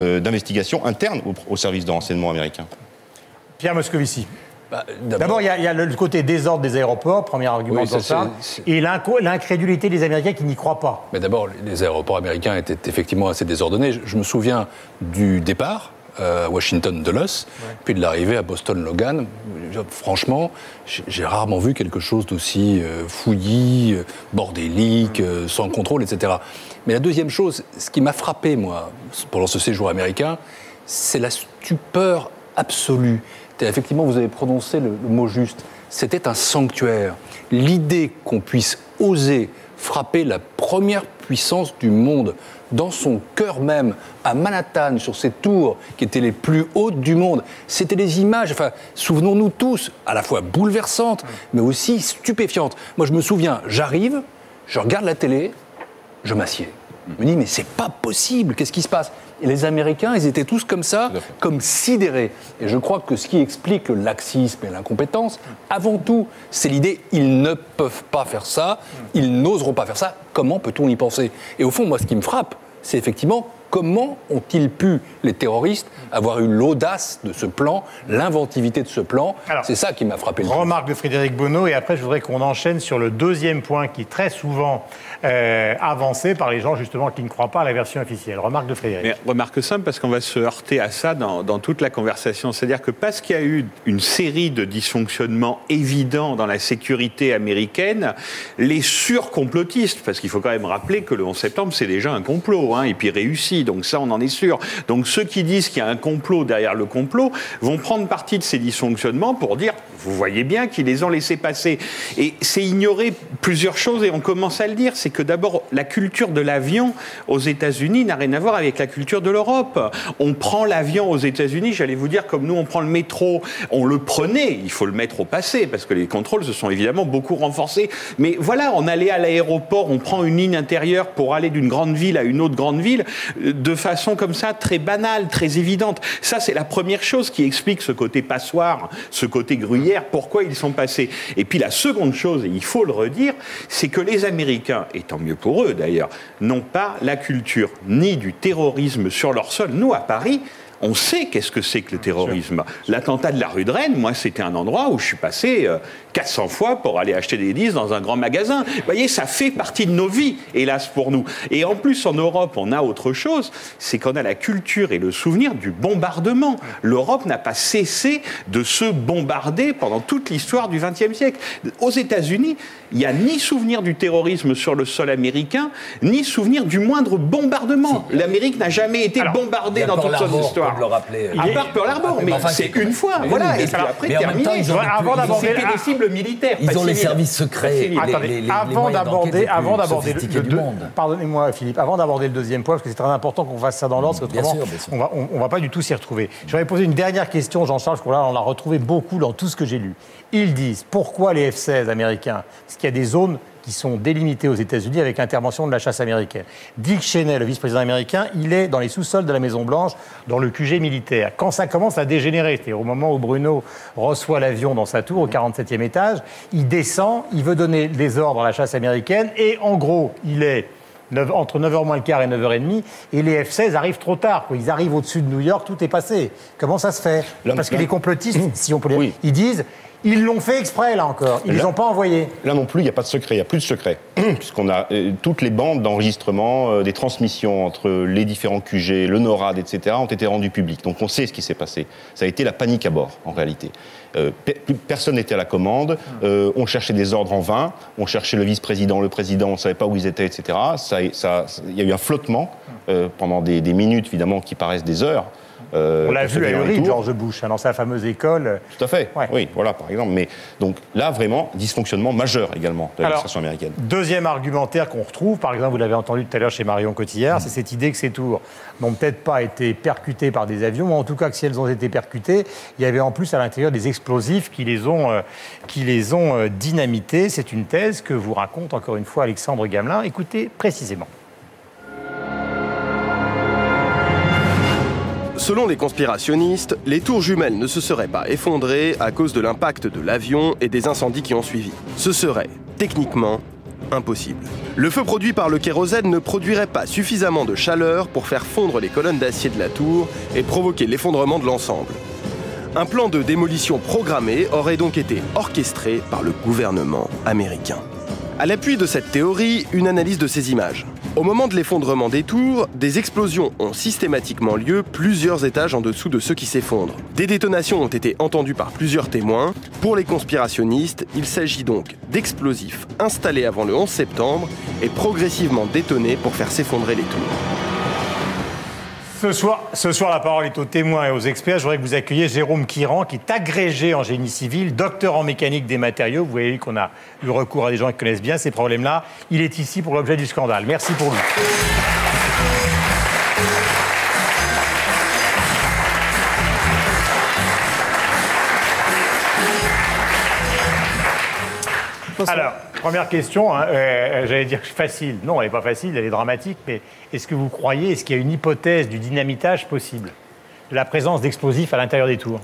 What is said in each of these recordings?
d'investigation interne au service de renseignement américain. Pierre Moscovici. D'abord, il y a le côté désordre des aéroports, premier argument de ça, et l'incrédulité des Américains qui n'y croient pas. Mais d'abord, les aéroports américains étaient effectivement assez désordonnés. Je me souviens du départ à Washington Dulles, puis de l'arrivée à Boston Logan. Franchement, j'ai rarement vu quelque chose d'aussi fouillis, bordélique, sans contrôle, etc. Mais la deuxième chose, ce qui m'a frappé, moi, pendant ce séjour américain, c'est la stupeur absolue. Effectivement, vous avez prononcé le mot juste. C'était un sanctuaire. L'idée qu'on puisse oser frapper la première puissance du monde dans son cœur même, à Manhattan, sur ces tours qui étaient les plus hautes du monde, c'était des images, enfin, souvenons-nous tous, à la fois bouleversantes, mais aussi stupéfiantes. Moi, je me souviens, j'arrive, je regarde la télé, je m'assieds. Je me dis, mais c'est pas possible, qu'est-ce qui se passe ? Et les Américains, ils étaient tous comme ça, comme sidérés. Et je crois que ce qui explique le laxisme et l'incompétence, avant tout, c'est l'idée, ils ne peuvent pas faire ça, ils n'oseront pas faire ça, comment peut-on y penser ? Et au fond, moi, ce qui me frappe, c'est effectivement comment ont-ils pu, les terroristes, avoir eu l'audace de ce plan, l'inventivité de ce plan. C'est ça qui m'a frappé. Remarque de Frédéric Bonneau, et après je voudrais qu'on enchaîne sur le deuxième point qui est très souvent avancé par les gens justement qui ne croient pas à la version officielle. Remarque de Frédéric. Mais remarque simple, parce qu'on va se heurter à ça dans toute la conversation. C'est-à-dire que parce qu'il y a eu une série de dysfonctionnements évidents dans la sécurité américaine, les surcomplotistes, parce qu'il faut quand même rappeler que le 11 septembre, c'est déjà un complot, et puis réussi. Donc ça, on en est sûr. Donc ceux qui disent qu'il y a un complot derrière le complot vont prendre parti de ces dysfonctionnements pour dire, vous voyez bien qu'ils les ont laissés passer. Et c'est ignorer plusieurs choses, et on commence à le dire, c'est que d'abord, la culture de l'avion aux États-Unis n'a rien à voir avec la culture de l'Europe. On prend l'avion aux États-Unis, j'allais vous dire, comme nous on prend le métro, on le prenait, il faut le mettre au passé, parce que les contrôles se sont évidemment beaucoup renforcés. Mais voilà, on allait à l'aéroport, on prend une ligne intérieure pour aller d'une grande ville à une autre grande ville, de façon comme ça, très banale, très évidente. Ça, c'est la première chose qui explique ce côté passoire, ce côté gruyère, pourquoi ils sont passés. Et puis la seconde chose, et il faut le redire, c'est que les Américains, et tant mieux pour eux d'ailleurs, n'ont pas la culture ni du terrorisme sur leur sol. Nous, à Paris, on sait qu'est-ce que c'est que le terrorisme. L'attentat de la rue de Rennes, moi, c'était un endroit où je suis passé 400 fois pour aller acheter des disques dans un grand magasin. Vous voyez, ça fait partie de nos vies, hélas pour nous. Et en plus, en Europe, on a autre chose, c'est qu'on a la culture et le souvenir du bombardement. L'Europe n'a pas cessé de se bombarder pendant toute l'histoire du XXe siècle. Aux États-Unis, il n'y a ni souvenir du terrorisme sur le sol américain, ni souvenir du moindre bombardement. L'Amérique n'a jamais été bombardée dans toute son histoire. Le rappeler. À part Pearl Harbor, mais c'est une fois. Voilà. Et puis après, terminé. C'était des cibles militaires. Ils ont les services secrets. Avant d'aborder pardonnez-moi Philippe, avant d'aborder le deuxième point, parce que c'est très important qu'on fasse ça dans l'ordre, parce qu'autrement, on va pas du tout s'y retrouver. J'aurais posé une dernière question, Jean-Charles, parce que là, on l'a retrouvé beaucoup dans tout ce que j'ai lu. Ils disent, pourquoi les F-16 américains ? Parce qu'il y a des zones qui sont délimitées aux États-Unis avec l'intervention de la chasse américaine. Dick Cheney, le vice-président américain, il est dans les sous-sols de la Maison-Blanche, dans le QG militaire. Quand ça commence à dégénérer, c'est-à-dire au moment où Bruno reçoit l'avion dans sa tour, au 47e étage, il descend, il veut donner des ordres à la chasse américaine, et en gros, il est entre 9h moins le quart et 9h30, et les F-16 arrivent trop tard. Ils arrivent au-dessus de New York, tout est passé. Comment ça se fait ? Parce que les complotistes, si on peut les... ils disent... Ils l'ont fait exprès, là encore. Ils ne les ont pas envoyés. Là non plus, il n'y a pas de secret. Il n'y a plus de secret. Puisqu'on a toutes les bandes d'enregistrement, des transmissions entre les différents QG, le NORAD, etc., ont été rendues publiques. Donc on sait ce qui s'est passé. Ça a été la panique à bord, en réalité. Personne n'était à la commande. On cherchait des ordres en vain. On cherchait le vice-président, le président. On ne savait pas où ils étaient, etc. Il y a eu un flottement pendant des minutes, évidemment, qui paraissent des heures. On l'a vu à Uri, George Bush, dans sa fameuse école. Tout à fait, oui, voilà, par exemple. Mais donc là, vraiment, dysfonctionnement majeur également de l'administration américaine. Deuxième argumentaire qu'on retrouve, par exemple, vous l'avez entendu tout à l'heure chez Marion Cotillard, c'est cette idée que ces tours n'ont peut-être pas été percutées par des avions, ou en tout cas que si elles ont été percutées, il y avait en plus à l'intérieur des explosifs qui les ont dynamités. C'est une thèse que vous raconte encore une fois Alexandre Gamelin. Écoutez précisément. Selon les conspirationnistes, les tours jumelles ne se seraient pas effondrées à cause de l'impact de l'avion et des incendies qui ont suivi. Ce serait, techniquement, impossible. Le feu produit par le kérosène ne produirait pas suffisamment de chaleur pour faire fondre les colonnes d'acier de la tour et provoquer l'effondrement de l'ensemble. Un plan de démolition programmé aurait donc été orchestré par le gouvernement américain. À l'appui de cette théorie, une analyse de ces images. Au moment de l'effondrement des tours, des explosions ont systématiquement lieu plusieurs étages en dessous de ceux qui s'effondrent. Des détonations ont été entendues par plusieurs témoins. Pour les conspirationnistes, il s'agit donc d'explosifs installés avant le 11 septembre et progressivement détonés pour faire s'effondrer les tours. Ce soir, la parole est aux témoins et aux experts. Je voudrais que vous accueilliez Jérôme Quiran, qui est agrégé en génie civil, docteur en mécanique des matériaux. Vous voyez qu'on a eu recours à des gens qui connaissent bien ces problèmes-là. Il est ici pour l'objet du scandale. Merci pour lui. Alors, première question, hein, j'allais dire facile. Non, elle n'est pas facile, elle est dramatique, mais est-ce que vous croyez, est-ce qu'il y a une hypothèse du dynamitage possible, de la présence d'explosifs à l'intérieur des tours?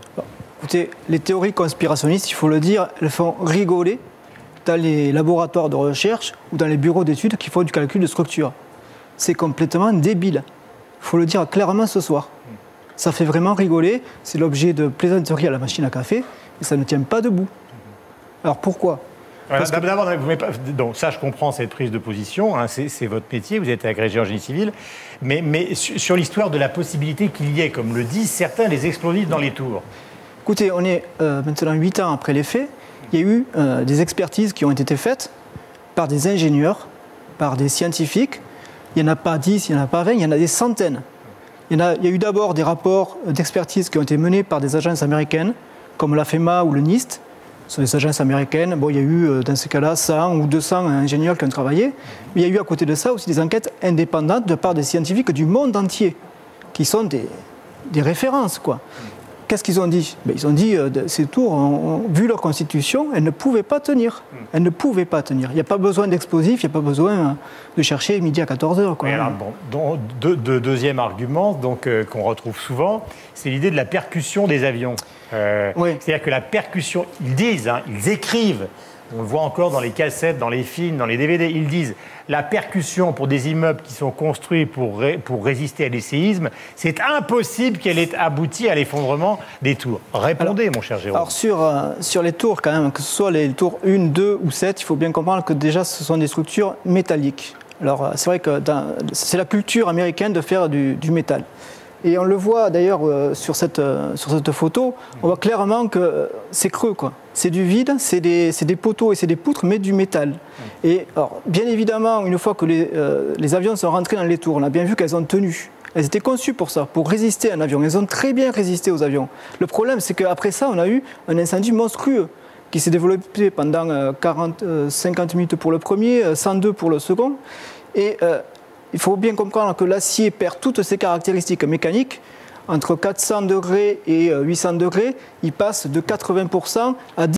Écoutez, les théories conspirationnistes, il faut le dire, elles font rigoler dans les laboratoires de recherche ou dans les bureaux d'études qui font du calcul de structure. C'est complètement débile. Il faut le dire clairement ce soir. Ça fait vraiment rigoler, c'est l'objet de plaisanteries à la machine à café, et ça ne tient pas debout. Alors pourquoi ? D'abord, donc ça, je comprends cette prise de position, hein, c'est votre métier, vous êtes agrégé en génie civil, mais sur l'histoire de la possibilité qu'il y ait, comme le disent certains, des explosifs dans les tours. Écoutez, on est maintenant 8 ans après les faits, il y a eu des expertises qui ont été faites par des ingénieurs, par des scientifiques, il n'y en a pas 10, il n'y en a pas 20, il y en a des centaines. Il y a eu d'abord des rapports d'expertise qui ont été menés par des agences américaines, comme la FEMA ou le NIST. Ce sont des agences américaines. Bon, il y a eu, dans ces cas-là, 100 ou 200 ingénieurs qui ont travaillé. Mais il y a eu à côté de ça aussi des enquêtes indépendantes de part des scientifiques du monde entier, qui sont des références, quoi. Qu'est-ce qu'ils ont dit? Ils ont dit, ces tours, vu leur constitution, elles ne pouvaient pas tenir. Elles ne pouvaient pas tenir. Il n'y a pas besoin d'explosifs, il n'y a pas besoin de chercher midi à 14h. Quoi. Alors, bon, deuxième argument qu'on retrouve souvent, c'est l'idée de la percussion des avions. Oui. C'est-à-dire que la percussion, ils disent, hein, ils écrivent, on le voit encore dans les cassettes, dans les films, dans les DVD, ils disent la percussion pour des immeubles qui sont construits pour résister à des séismes, c'est impossible qu'elle ait abouti à l'effondrement des tours. Répondez, mon cher Jérôme. Alors sur les tours, quand même, que ce soit les tours 1, 2 ou 7, il faut bien comprendre que déjà ce sont des structures métalliques. Alors c'est vrai que c'est la culture américaine de faire du métal. Et on le voit d'ailleurs sur cette photo, on voit clairement que c'est creux, quoi. C'est du vide, c'est des poteaux et c'est des poutres, mais du métal. Et alors, bien évidemment, une fois que les avions sont rentrés dans les tours, on a bien vu qu'elles ont tenu. Elles étaient conçues pour ça, pour résister à un avion. Elles ont très bien résisté aux avions. Le problème, c'est qu'après ça, on a eu un incendie monstrueux qui s'est développé pendant 50 minutes pour le premier, 102 pour le second. Et il faut bien comprendre que l'acier perd toutes ses caractéristiques mécaniques. Entre 400 degrés et 800 degrés, il passe de 80% à 10%.